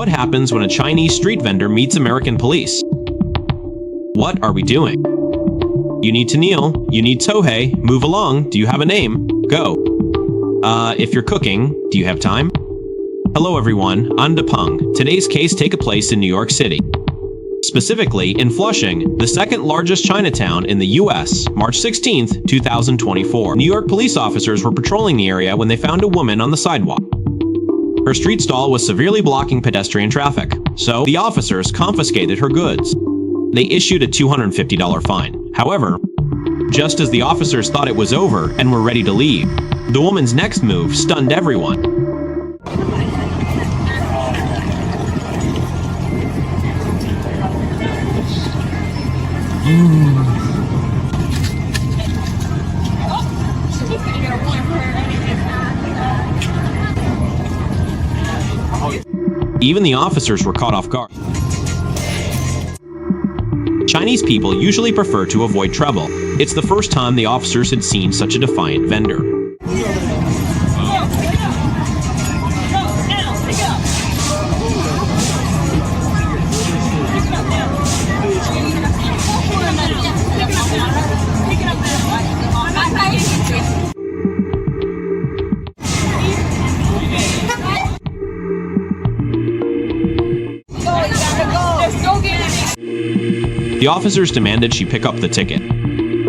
What happens when a Chinese street vendor meets American police? What are we doing? You need to kneel. You need Tohei. Move along. Do you have a name? Go. If you're cooking, do you have time? Hello everyone, I'm Depeng. Today's case takes place in New York City. Specifically in Flushing, the second largest Chinatown in the US, March 16th, 2024. New York police officers were patrolling the area when they found a woman on the sidewalk. Her street stall was severely blocking pedestrian traffic, so the officers confiscated her goods. They issued a $250 fine. However, just as the officers thought it was over and were ready to leave, the woman's next move stunned everyone. Even the officers were caught off guard. Chinese people usually prefer to avoid trouble. It's the first time the officers had seen such a defiant vendor. The officers demanded she pick up the ticket.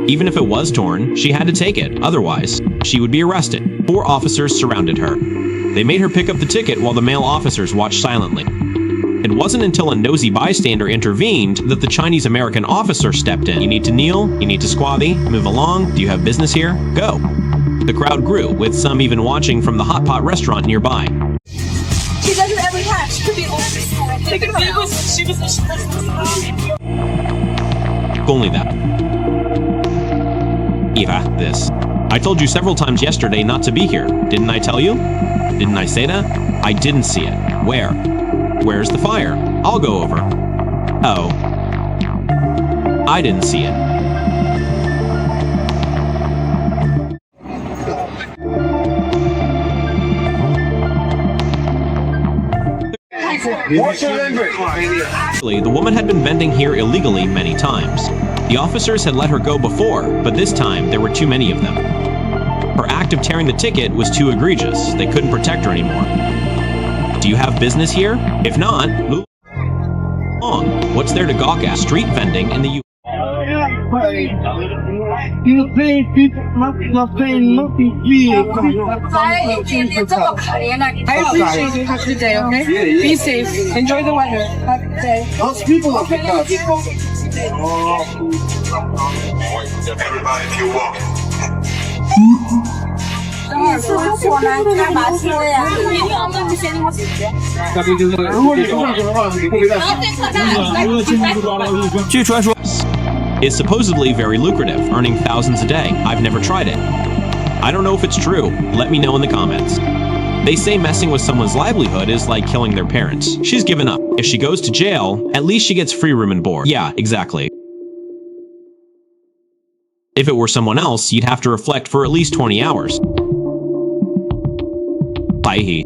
Even if it was torn, she had to take it, otherwise, she would be arrested. 4 officers surrounded her. They made her pick up the ticket while the male officers watched silently. It wasn't until a nosy bystander intervened that the Chinese-American officer stepped in. You need to kneel, you need to squatty, move along, do you have business here? Go. The crowd grew, with some even watching from the hot pot restaurant nearby. She does it every time. She could be Only that. Eva, this. I told you several times yesterday not to be here. Didn't I tell you? Didn't I say that? I didn't see it. Where? Where's the fire? I'll go over. Oh. I didn't see it. The woman had been vending here illegally many times. The officers had let her go before, but this time there were too many of them. Her act of tearing the ticket was too egregious. They couldn't protect her anymore. Do you have business here? If not, move along. What's there to gawk at? Street vending in the U.S. I appreciate you. Have a good day, okay? Be safe. Enjoy the weather. Have a good day. Those people are because Everybody, if you walk. 是不是我们干嘛吃的呀？据传说 is supposedly very lucrative, earning thousands a day. I've never tried it. I don't know if it's true. Let me know in the comments. They say messing with someone's livelihood is like killing their parents. She's given up. If she goes to jail, at least she gets free room and board. Yeah, exactly. If it were someone else, you'd have to reflect for at least 20 hours. Bye.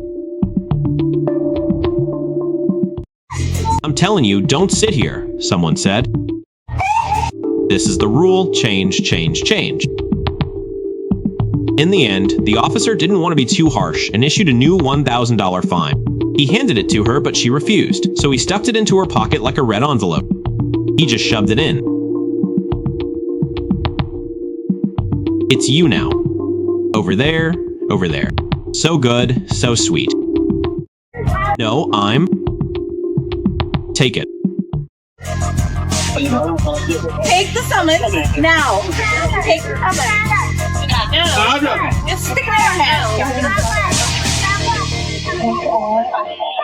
I'm telling you, don't sit here, someone said. This is the rule. Change, change, change. In the end, the officer didn't want to be too harsh and issued a new $1,000 fine. He handed it to her, but she refused, so he stuffed it into her pocket like a red envelope. He just shoved it in. It's you now. Over there, over there. So good, so sweet. No, I'm... Take it. Take the summons now. Take the summons. Just stick it in your hand.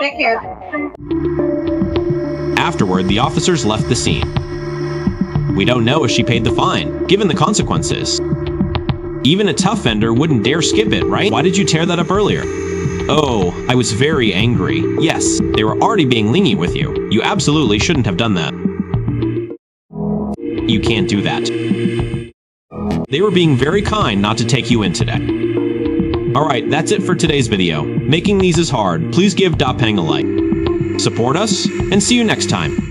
Take care. Afterward, the officers left the scene. We don't know if she paid the fine, given the consequences. Even a tough vendor wouldn't dare skip it, right? Why did you tear that up earlier? Oh, I was very angry. Yes, they were already being lenient with you. You absolutely shouldn't have done that. You can't do that. They were being very kind not to take you in today. Alright, that's it for today's video. Making these is hard. Please give Depeng a like. support us, and see you next time.